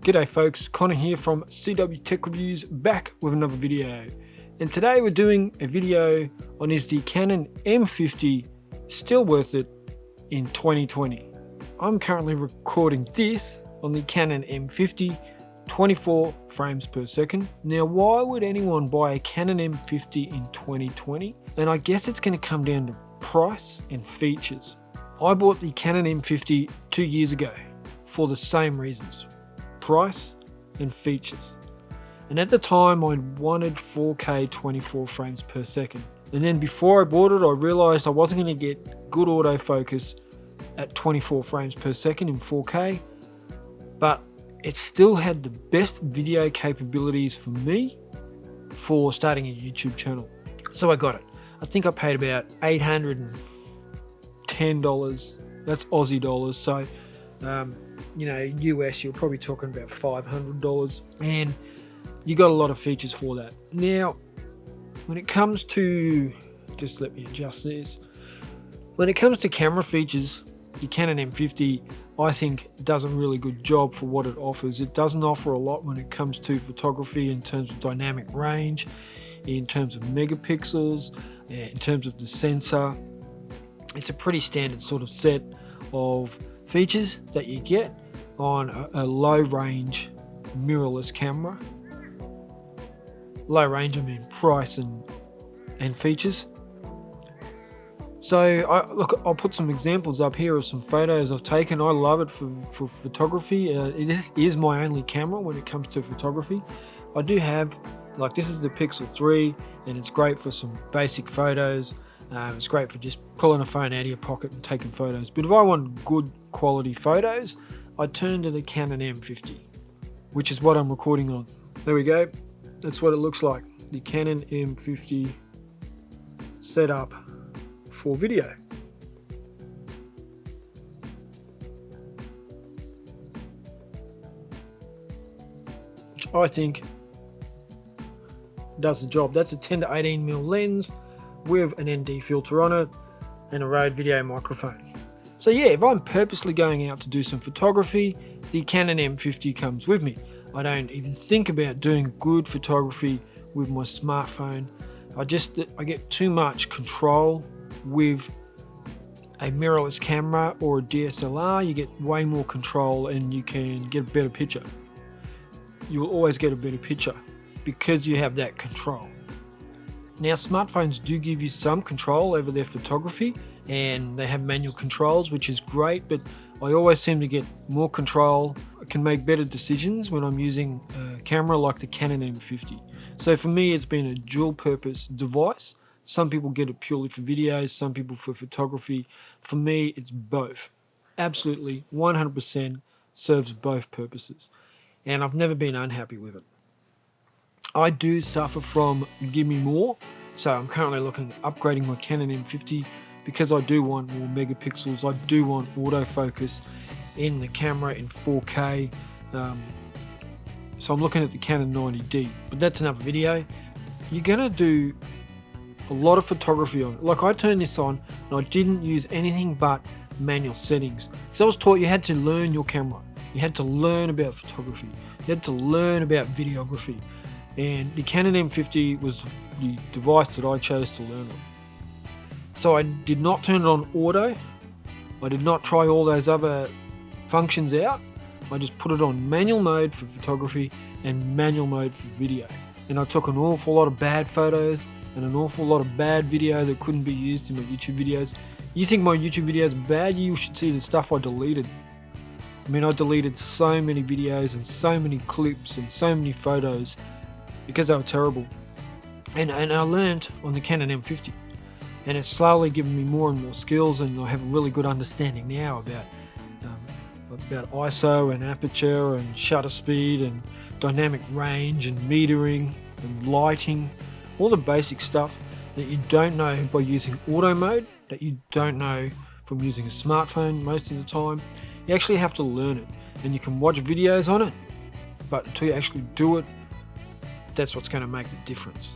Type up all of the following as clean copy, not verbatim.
G'day folks, Connor here from CW Tech Reviews, back with another video. And today we're doing a video on is the Canon M50 still worth it in 2020. I'm currently recording this on the Canon M50, 24 frames per second. Now why would anyone buy a Canon M50 in 2020? And I guess it's going to come down to price and features. I bought the Canon M50 2 years ago for the same reasons. Price and features. And at the time I wanted 4K 24 frames per second. And then before I bought it I realized I wasn't going to get good autofocus at 24 frames per second in 4K, but it still had the best video capabilities for me for starting a YouTube channel. So I got it. I think I paid about $810. That's Aussie dollars. So US, you're probably talking about $500, and you got a lot of features for that. Now, when it comes to, just let me adjust this. When it comes to camera features, the Canon M50, I think, does a really good job for what it offers. It doesn't offer a lot when it comes to photography in terms of dynamic range, in terms of megapixels, in terms of the sensor. It's a pretty standard sort of set of features that you get on a low range mirrorless camera. Low range, I mean price and features. So I'll put some examples up here of some photos I've taken. I love it for photography. It is my only camera when it comes to photography. I do have, like, this is the Pixel 3 and it's great for some basic photos. It's great for just pulling a phone out of your pocket and taking photos. But if I want good quality photos, I turn to the Canon M50, which is what I'm recording on. There we go. That's what it looks like. The Canon M50 set up for video. Which I think does the job. That's a 10 to 18mm lens with an ND filter on it and a Rode video microphone. So yeah, if I'm purposely going out to do some photography, the Canon M50 comes with me. I don't even think about doing good photography with my smartphone. I get too much control with a mirrorless camera or a DSLR. You get way more control and you can get a better picture. You will always get a better picture because you have that control. Now, smartphones do give you some control over their photography and they have manual controls, which is great, but I always seem to get more control. I can make better decisions when I'm using a camera like the Canon M50. So for me, it's been a dual purpose device. Some people get it purely for videos, some people for photography. For me, it's both. Absolutely, 100% serves both purposes. And I've never been unhappy with it. I do suffer from give me more, so I'm currently looking at upgrading my Canon M50 because I do want more megapixels. I do want autofocus in the camera in 4K. So I'm looking at the Canon 90D, but that's another video. You're gonna do a lot of photography on it. Like, I turned this on and I didn't use anything but manual settings because I was taught you had to learn your camera. You had to learn about photography. You had to learn about videography. And the Canon M50 was the device that I chose to learn on. So I did not turn it on auto. I did not try all those other functions out. I just put it on manual mode for photography and manual mode for video. And I took an awful lot of bad photos and an awful lot of bad video that couldn't be used in my YouTube videos. You think my YouTube videos are bad? You should see the stuff I deleted. I mean, I deleted so many videos and so many clips and so many photos because they were terrible. And I learned on the Canon M50. And it's slowly given me more and more skills, and I have a really good understanding now about ISO and aperture and shutter speed and dynamic range and metering and lighting. All the basic stuff that you don't know by using auto mode, that you don't know from using a smartphone most of the time. You actually have to learn it. And you can watch videos on it, but until you actually do it, that's what's going to make the difference.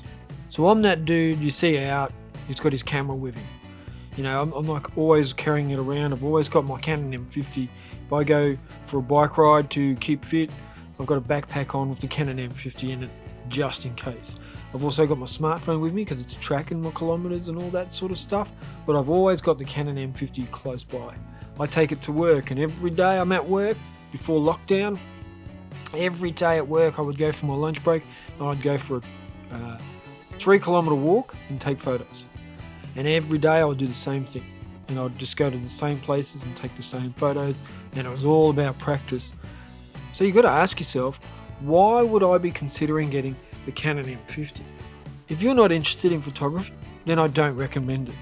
So I'm that dude you see out, he's got his camera with him. You know, I'm like always carrying it around. I've always got my Canon M50. If I go for a bike ride to keep fit, I've got a backpack on with the Canon M50 in it just in case. I've also got my smartphone with me because it's tracking my kilometers and all that sort of stuff, but I've always got the Canon M50 close by. I take it to work, and every day I'm at work before lockdown, every day at work I would go for my lunch break and I'd go for a 3-kilometer walk and take photos. And every day I would do the same thing, and I'd just go to the same places and take the same photos, and it was all about practice. So you've got to ask yourself, why would I be considering getting the Canon M50? If you're not interested in photography, then I don't recommend it.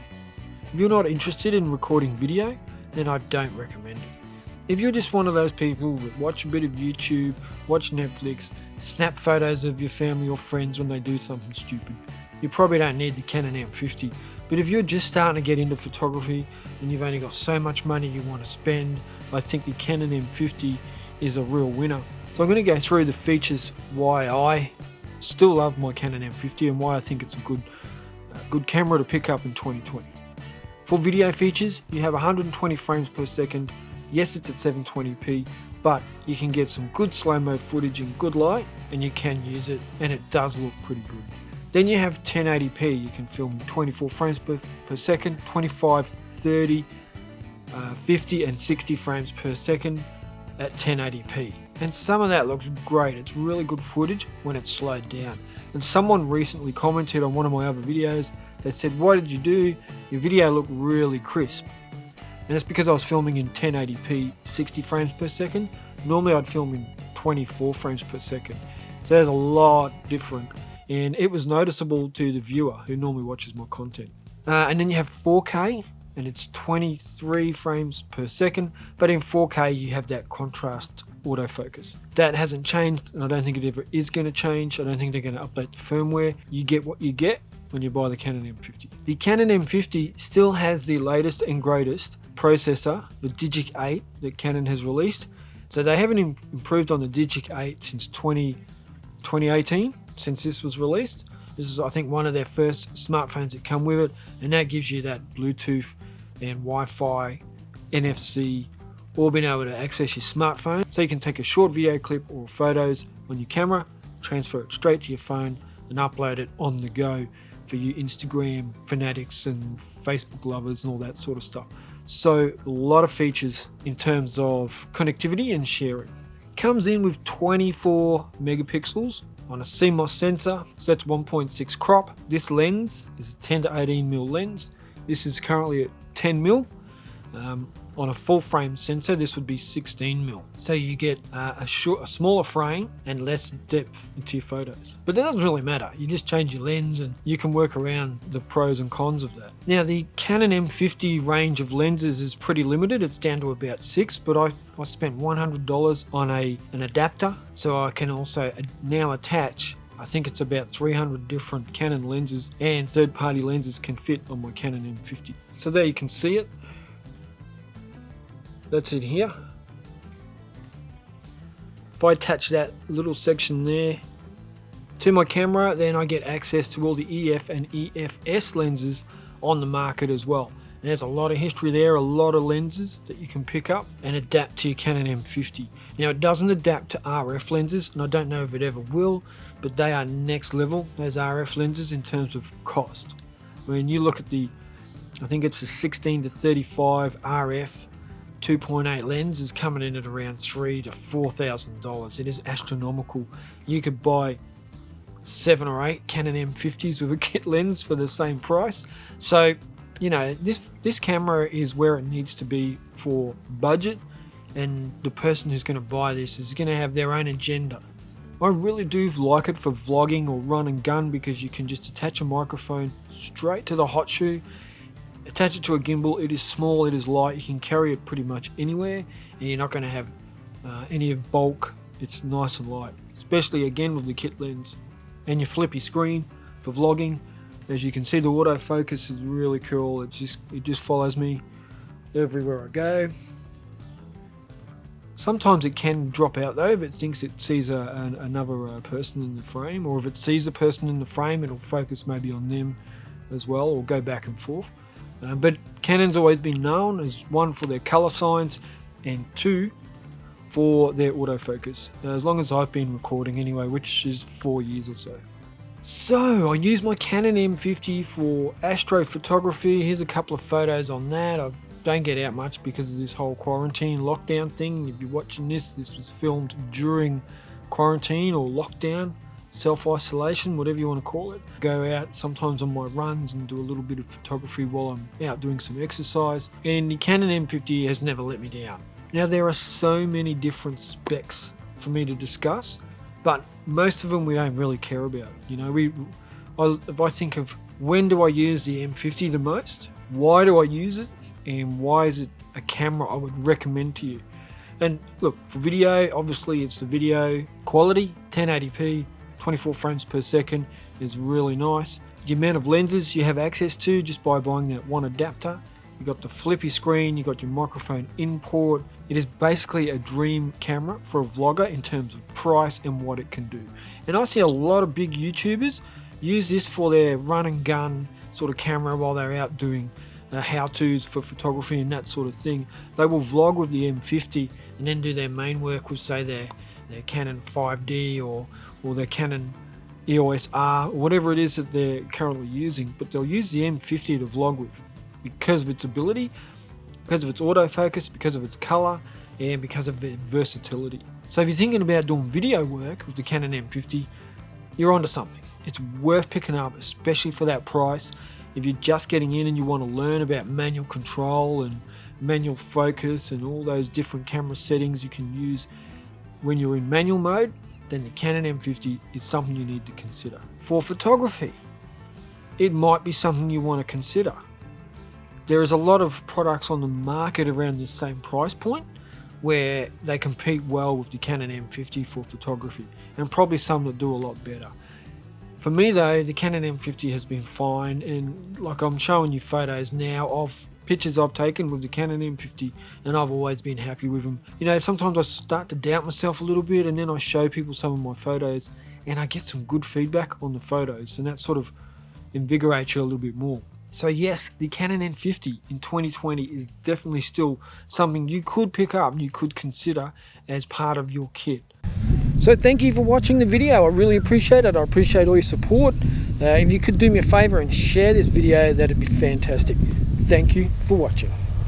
If you're not interested in recording video, then I don't recommend it. If you're just one of those people that watch a bit of YouTube, watch Netflix, snap photos of your family or friends when they do something stupid, you probably don't need the Canon M50. But if you're just starting to get into photography and you've only got so much money you want to spend, I think the Canon M50 is a real winner. So I'm going to go through the features why I still love my Canon M50 and why I think it's a good camera to pick up in 2020. For video features, you have 120 frames per second. Yes, it's at 720p, but you can get some good slow-mo footage in good light, and you can use it, and it does look pretty good. Then you have 1080p. You can film in 24 frames per second, 25, 30, 50 and 60 frames per second at 1080p. And some of that looks great. It's really good footage when it's slowed down. And someone recently commented on one of my other videos. They said, "What did you do? Your video looked really crisp." And it's because I was filming in 1080p 60 frames per second. Normally I'd film in 24 frames per second. So there's a lot different. And it was noticeable to the viewer who normally watches my content. And then you have 4K, and it's 23 frames per second. But in 4K you have that contrast autofocus. That hasn't changed, and I don't think it ever is going to change. I don't think they're going to update the firmware. You get what you get when you buy the Canon M50. The Canon M50 still has the latest and greatest processor, the Digic 8 that Canon has released. So they haven't improved on the Digic 8 since 2018, since this was released. This is, I think, one of their first smartphones that come with it, and that gives you that Bluetooth and Wi-Fi, NFC, or being able to access your smartphone. So you can take a short video clip or photos on your camera, transfer it straight to your phone, and upload it on the go for you Instagram fanatics and Facebook lovers and all that sort of stuff. So a lot of features in terms of connectivity and sharing. Comes in with 24 megapixels on a CMOS sensor, so that's 1.6 crop. This lens is a 10 to 18mm lens. This is currently at 10mm. On a full frame sensor, this would be 16mm. So you get a smaller frame and less depth into your photos. But that doesn't really matter. You just change your lens and you can work around the pros and cons of that. Now, the Canon M50 range of lenses is pretty limited. It's down to about 6, but I spent $100 on an adapter. So I can also now attach, I think it's about 300 different Canon lenses, and third-party lenses can fit on my Canon M50. So there you can see it. That's it here. If I attach that little section there to my camera, then I get access to all the EF and EFS lenses on the market as well. And there's a lot of history there, a lot of lenses that you can pick up and adapt to your Canon M50. Now, it doesn't adapt to RF lenses, and I don't know if it ever will, but they are next level, those RF lenses, in terms of cost. I mean, you look at I think it's a 16 to 35 RF 2.8 lens is coming in at around $3,000 to $4,000. It is astronomical. You could buy 7 or 8 Canon M50s with a kit lens for the same price. So, you know, this camera is where it needs to be for budget, and the person who's going to buy this is going to have their own agenda. I really do like it for vlogging or run and gun, because you can just attach a microphone straight to the hot shoe, attach it to a gimbal. It is small, it is light, you can carry it pretty much anywhere, and you're not going to have any of bulk. It's nice and light, especially again with the kit lens. And your flippy screen for vlogging. As you can see, the autofocus is really cool. It just follows me everywhere I go. Sometimes it can drop out though if it thinks it sees another person in the frame, or if it sees the person in the frame, it'll focus maybe on them as well, or go back and forth. But Canon's always been known as, one, for their color science, and 2, for their autofocus, as long as I've been recording anyway, which is 4 years or so. So I use my Canon M50 for astrophotography. Here's a couple of photos on that. I don't get out much because of this whole quarantine lockdown thing. If you're watching this was filmed during quarantine or lockdown, self-isolation, whatever you want to call it. Go out sometimes on my runs and do a little bit of photography while I'm out doing some exercise. And the Canon M50 has never let me down. Now there are so many different specs for me to discuss, but most of them we don't really care about. You know, if I think of when do I use the M50 the most, why do I use it, and why is it a camera I would recommend to you. And look, for video, obviously it's the video quality, 1080p, 24 frames per second is really nice. The amount of lenses you have access to just by buying that one adapter. You got the flippy screen, you got your microphone input. It is basically a dream camera for a vlogger in terms of price and what it can do. And I see a lot of big YouTubers use this for their run and gun sort of camera while they're out doing how-tos for photography and that sort of thing. They will vlog with the M50 and then do their main work with, say, their Canon 5D or their Canon EOS R, or whatever it is that they're currently using. But they'll use the M50 to vlog with because of its ability, because of its autofocus, because of its color, and because of its versatility. So if you're thinking about doing video work with the Canon M50, you're onto something. It's worth picking up, especially for that price. If you're just getting in and you want to learn about manual control and manual focus and all those different camera settings you can use when you're in manual mode, then the Canon M50 is something you need to consider. For photography, it might be something you want to consider. There is a lot of products on the market around this same price point where they compete well with the Canon M50 for photography, and probably some that do a lot better. For me though, the Canon M50 has been fine, and like I'm showing you photos now of pictures I've taken with the Canon M50, and I've always been happy with them. You know, sometimes I start to doubt myself a little bit, and then I show people some of my photos and I get some good feedback on the photos, and that sort of invigorates you a little bit more. So yes, the Canon M50 in 2020 is definitely still something you could pick up, you could consider as part of your kit. So thank you for watching the video. I really appreciate it. I appreciate all your support. If you could do me a favor and share this video, that'd be fantastic. Thank you for watching.